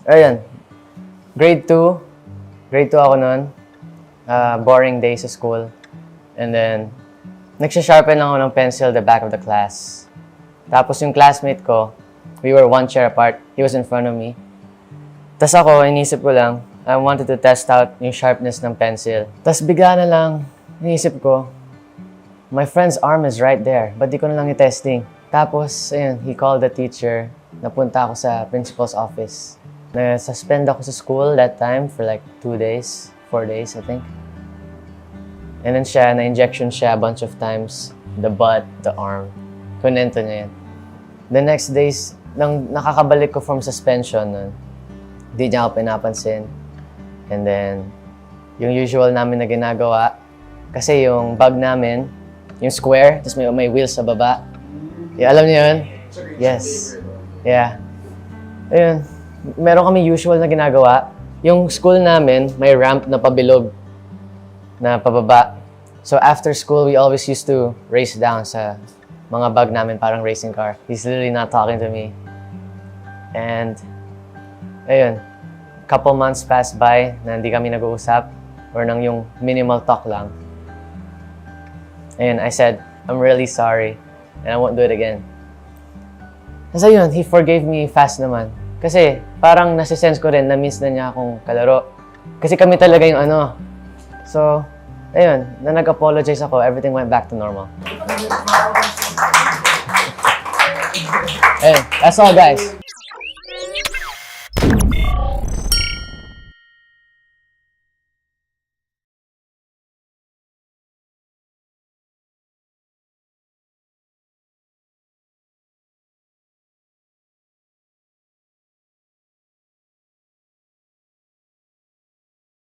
Ayun, grade 2. Grade 2 ako nun. Boring day sa school. And then, nagsha-sharpen lang ako ng pencil the back of the class. Tapos yung classmate ko, we were one chair apart. He was in front of me. Tapos ako, inisip ko lang, I wanted to test out yung sharpness ng pencil. Tapos bigla na lang, inisip ko, my friend's arm is right there. Ba't di ko na lang i-testing? Tapos, ayun, he called the teacher. Napunta ako sa principal's office. Na-suspend ako sa school that time for like 4 days, I think. And then siya, na-injection siya a bunch of times. The butt, the arm. Kunento niya yan. The next days, nang nakakabalik ko from suspension nun, di niya ako pinapansin. And then, yung usual namin na ginagawa, kasi yung bag namin, yung square, tapos may wheels sa baba. Alam niyo yun? Yes. Yeah. Ayun. Meron kami usual na ginagawa. Yung school namin, may ramp na pabilog na pababa. So after school, we always used to race down sa mga bag namin, parang racing car. He's literally not talking to me. And, ayun. Couple months passed by na hindi kami nag-uusap or nang yung minimal talk lang. Ayun, I said, I'm really sorry and I won't do it again. Tapos ayun, he forgave me fast naman. Kasi parang nasisense ko rin na miss na niya akong kalaro. Kasi kami talaga yung ano. So, ayun, na nag-apologize ako, everything went back to normal. Ayun, that's all guys.